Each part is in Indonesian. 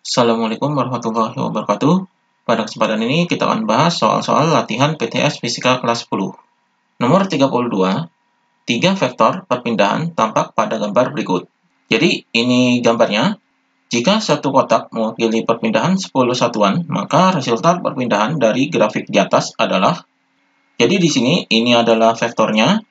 Assalamualaikum warahmatullahi wabarakatuh. Pada kesempatan ini kita akan bahas soal-soal latihan PTS Fisika kelas 10. Nomor 32, 3 vektor perpindahan tampak pada gambar berikut. Jadi ini gambarnya. Jika satu kotak mewakili perpindahan 10 satuan, maka resultan perpindahan dari grafik di atas adalah. Jadi di sini ini adalah vektornya.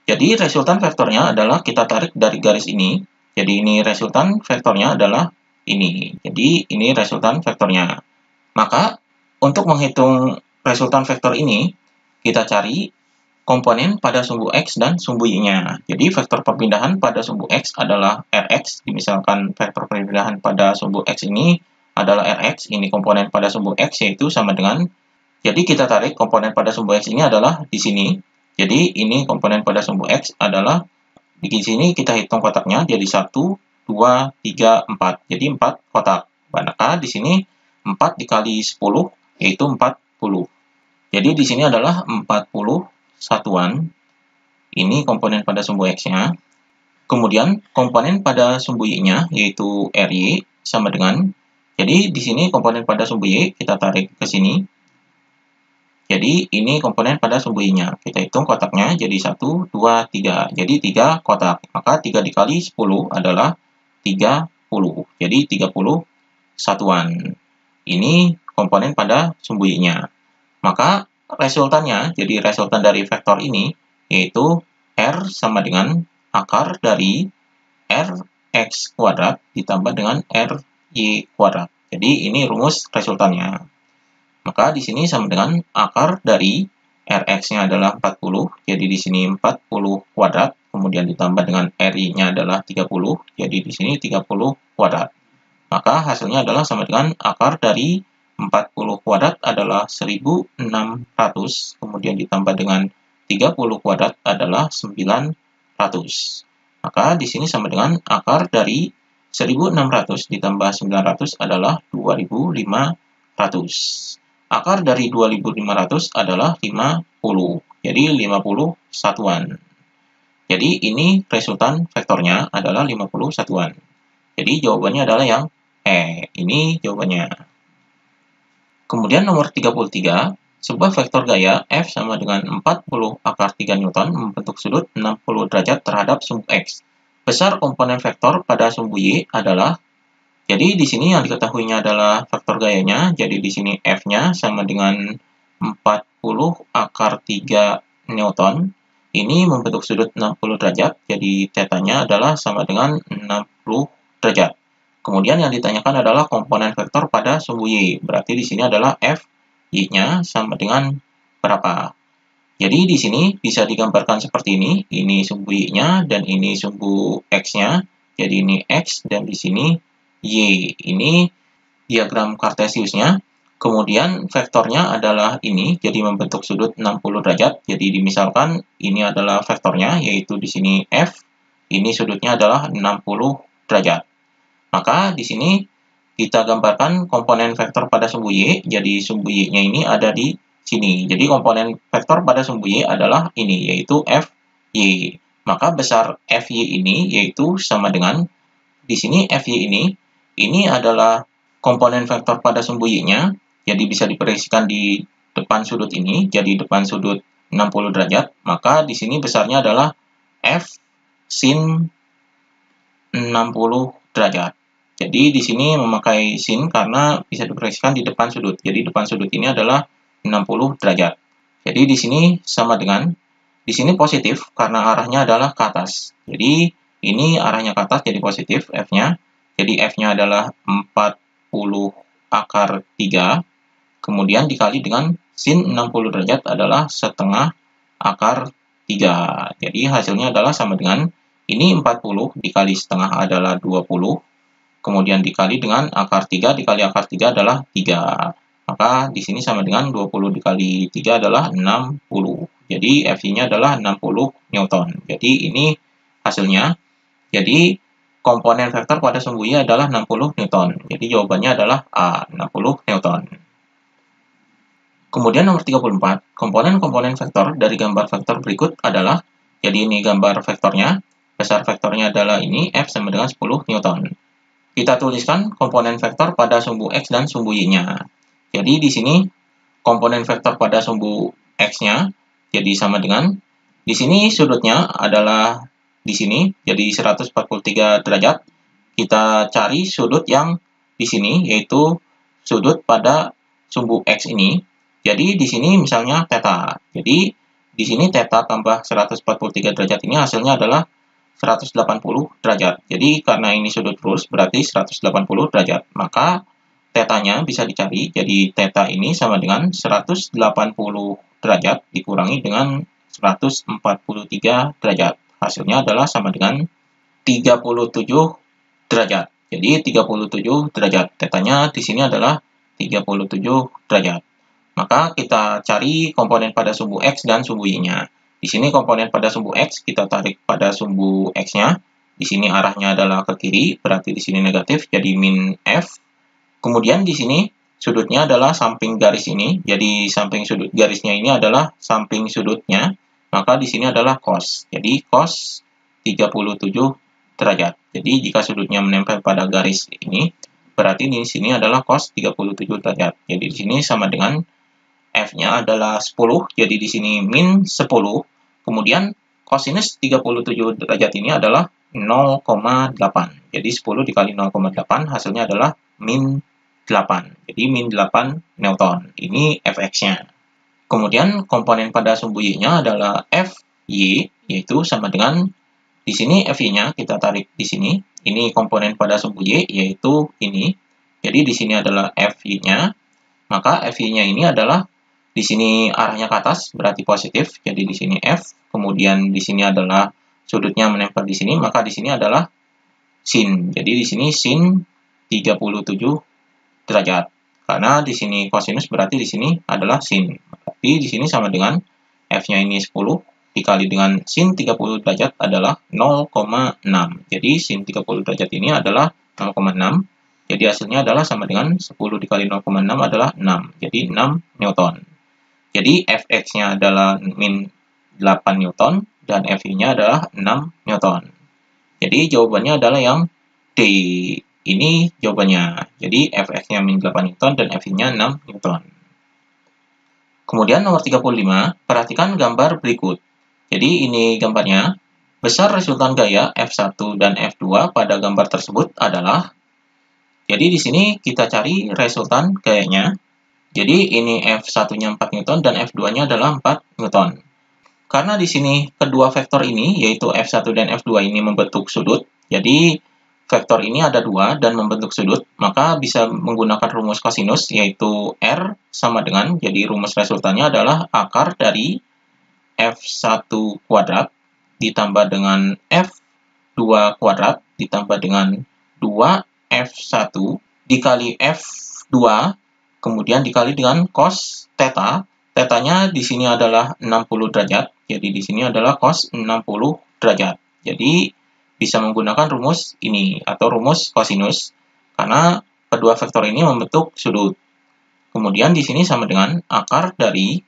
Jadi resultan vektornya adalah kita tarik dari garis ini. Jadi ini resultan vektornya adalah ini. Jadi ini resultan vektornya. Maka untuk menghitung resultan vektor ini, kita cari komponen pada sumbu X dan sumbu Y-nya. Jadi vektor perpindahan pada sumbu X adalah Rx. Misalkan vektor perpindahan pada sumbu X ini adalah Rx. Ini komponen pada sumbu X yaitu sama dengan. Jadi kita tarik komponen pada sumbu X ini adalah di sini. Jadi ini komponen pada sumbu X adalah di sini kita hitung kotaknya jadi 1, 2, 3, 4. Jadi 4 kotak. Maka di sini 4 dikali 10 yaitu 40. Jadi di sini adalah 40 satuan. Ini komponen pada sumbu X-nya. Kemudian komponen pada sumbu Y-nya yaitu RY sama dengan. Jadi di sini komponen pada sumbu Y kita tarik ke sini. Jadi ini komponen pada sumbu Y-nya. Kita hitung kotaknya jadi 1, 2, 3. Jadi 3 kotak. Maka 3 dikali 10 adalah 30. Jadi 30 satuan. Ini komponen pada sumbu Y-nya. Maka resultannya, jadi resultan dari vektor ini, yaitu R sama dengan akar dari Rx kuadrat ditambah dengan Ry kuadrat. Jadi ini rumus resultannya. Maka di sini sama dengan akar dari Rx-nya adalah 40, jadi di sini 40 kuadrat, kemudian ditambah dengan Ry-nya adalah 30, jadi di sini 30 kuadrat. Maka hasilnya adalah sama dengan akar dari 40 kuadrat adalah 1600, kemudian ditambah dengan 30 kuadrat adalah 900. Maka di sini sama dengan akar dari 1600 ditambah 900 adalah 2500. Akar dari 2500 adalah 50. Jadi 50 satuan. Jadi ini resultan vektornya adalah 50 satuan. Jadi jawabannya adalah yang ini jawabannya. Kemudian nomor 33, sebuah vektor gaya F sama dengan 40 akar 3 Newton membentuk sudut 60 derajat terhadap sumbu X. Besar komponen vektor pada sumbu Y adalah. Jadi di sini yang diketahuinya adalah vektor gayanya. Jadi di sini F-nya sama dengan 40 akar 3 Newton. Ini membentuk sudut 60 derajat. Jadi θ-nya adalah sama dengan 60 derajat. Kemudian yang ditanyakan adalah komponen vektor pada sumbu Y. Berarti di sini adalah F, Y-nya sama dengan berapa? Jadi di sini bisa digambarkan seperti ini. Ini sumbu Y-nya dan ini sumbu X-nya. Jadi ini X dan di sini Y. Ini diagram Kartesiusnya. Kemudian vektornya adalah ini. Jadi membentuk sudut 60 derajat. Jadi misalkan ini adalah vektornya yaitu di sini F. Ini sudutnya adalah 60 derajat. Maka di sini kita gambarkan komponen vektor pada sumbu Y. Jadi sumbu Y-nya ini ada di sini. Jadi komponen vektor pada sumbu Y adalah ini, yaitu Fy. Maka besar Fy ini yaitu sama dengan, di sini Fy ini adalah komponen vektor pada sumbu Y-nya. Jadi bisa diproyeksikan di depan sudut ini. Jadi depan sudut 60 derajat. Maka di sini besarnya adalah F sin 60 derajat. Jadi di sini memakai sin karena bisa diproyeksikan di depan sudut. Jadi depan sudut ini adalah 60 derajat. Jadi di sini sama dengan, di sini positif karena arahnya adalah ke atas. Jadi ini arahnya ke atas jadi positif F-nya. Jadi F-nya adalah 40 akar 3. Kemudian dikali dengan sin 60 derajat adalah setengah akar 3. Jadi hasilnya adalah sama dengan, ini 40 dikali setengah adalah 20. Kemudian dikali dengan akar 3 dikali akar 3 adalah 3. Maka di sini sama dengan 20 dikali 3 adalah 60. Jadi Fy-nya adalah 60 Newton. Jadi ini hasilnya. Jadi komponen vektor pada sumbu Y adalah 60 Newton. Jadi jawabannya adalah A, 60 Newton. Kemudian nomor 34, komponen-komponen vektor dari gambar vektor berikut adalah, jadi ini gambar vektornya. Besar vektornya adalah ini, F sama dengan 10 Newton. kita tuliskan komponen vektor pada sumbu X dan sumbu Y-nya. Jadi di sini komponen vektor pada sumbu X-nya jadi sama dengan, di sini sudutnya adalah di sini, jadi 143 derajat. Kita cari sudut yang di sini, yaitu sudut pada sumbu X ini. Jadi di sini misalnya theta. Jadi di sini theta tambah 143 derajat ini hasilnya adalah 180 derajat. Jadi karena ini sudut lurus berarti 180 derajat. Maka tetanya bisa dicari, jadi theta ini sama dengan 180 derajat dikurangi dengan 143 derajat. Hasilnya adalah sama dengan 37 derajat. Jadi 37 derajat. Tetanya di sini adalah 37 derajat. Maka kita cari komponen pada sumbu X dan sumbu Y-nya. Di sini komponen pada sumbu X kita tarik pada sumbu X-nya. Di sini arahnya adalah ke kiri, berarti di sini negatif, jadi min F. Kemudian di sini sudutnya adalah samping garis ini, jadi samping sudut garisnya ini adalah samping sudutnya, maka di sini adalah cos. Jadi cos 37 derajat. Jadi jika sudutnya menempel pada garis ini, berarti di sini adalah cos 37 derajat. Jadi di sini sama dengan F-nya adalah 10, jadi di sini min 10. Kemudian kosinus 37 derajat ini adalah 0,8. Jadi 10 dikali 0,8 hasilnya adalah min 8. Jadi min 8 Newton. Ini Fx-nya. Kemudian komponen pada sumbu Y-nya adalah Fy, yaitu sama dengan, di sini Fy-nya kita tarik di sini. Ini komponen pada sumbu Y, yaitu ini. Jadi di sini adalah Fy-nya. Maka Fy-nya ini adalah, di sini arahnya ke atas, berarti positif. Jadi di sini F. Kemudian di sini adalah sudutnya menempel di sini, maka di sini adalah sin. Jadi di sini sin 37 derajat. Karena di sini kosinus berarti di sini adalah sin. Berarti di sini sama dengan F-nya ini 10 dikali dengan sin 30 derajat adalah 0,6. Jadi sin 30 derajat ini adalah 0,6. Jadi hasilnya adalah sama dengan 10 dikali 0,6 adalah 6. Jadi 6 Newton. Jadi Fx-nya adalah min 8 Newton dan Fy-nya adalah 6 Newton. Jadi jawabannya adalah yang D. Ini jawabannya. Jadi Fx-nya min 8 Newton dan Fy-nya 6 Newton. Kemudian nomor 35, perhatikan gambar berikut. Jadi ini gambarnya. Besar resultan gaya F1 dan F2 pada gambar tersebut adalah, jadi di sini kita cari resultan gayanya. Jadi ini F1-nya 4 Newton dan F2-nya adalah 4 Newton. Karena di sini kedua vektor ini, yaitu F1 dan F2 ini membentuk sudut, jadi vektor ini ada dua dan membentuk sudut, maka bisa menggunakan rumus kosinus, yaitu R sama dengan, jadi rumus resultannya adalah akar dari F1 kuadrat ditambah dengan F2 kuadrat ditambah dengan 2F1 dikali F2, kemudian dikali dengan cos theta. Tetanya di sini adalah 60 derajat, jadi di sini adalah cos 60 derajat. Jadi bisa menggunakan rumus ini atau rumus kosinus karena kedua vektor ini membentuk sudut. Kemudian di sini sama dengan akar dari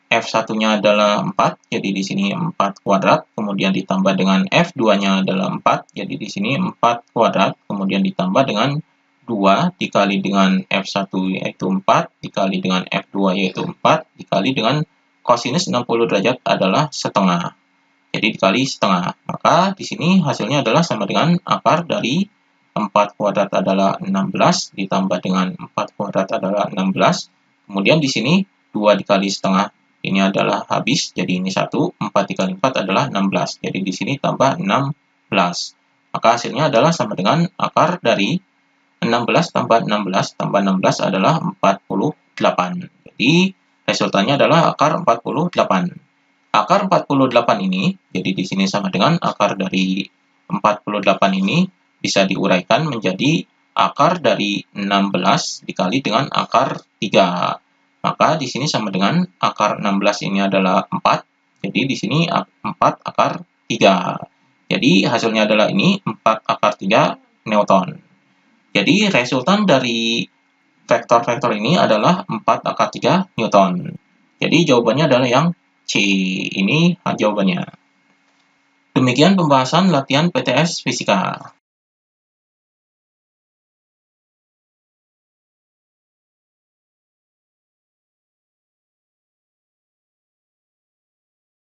F1-nya adalah 4, jadi di sini 4 kuadrat, kemudian ditambah dengan F2-nya adalah 4, jadi di sini 4 kuadrat, kemudian ditambah dengan 2 dikali dengan F1 yaitu 4, dikali dengan F2 yaitu 4, dikali dengan kosinus 60 derajat adalah setengah. Jadi dikali setengah. Maka di sini hasilnya adalah sama dengan akar dari 4 kuadrat adalah 16, ditambah dengan 4 kuadrat adalah 16. Kemudian di sini 2 dikali setengah. Ini adalah habis, jadi ini 1. 4 dikali 4 adalah 16. Jadi di sini tambah 16. Maka hasilnya adalah sama dengan akar dari 16 tambah 16 tambah 16 adalah 48. Jadi resultannya adalah akar 48. Akar 48 ini, jadi di sini sama dengan akar dari 48 ini bisa diuraikan menjadi akar dari 16 dikali dengan akar 3. Maka di sini sama dengan akar 16 ini adalah 4. Jadi di sini 4 akar 3. Jadi hasilnya adalah ini 4 akar 3 Newton. Jadi resultan dari vektor-vektor ini adalah 4 akar 3 Newton. Jadi jawabannya adalah yang C. Ini jawabannya. Demikian pembahasan latihan PTS Fisika.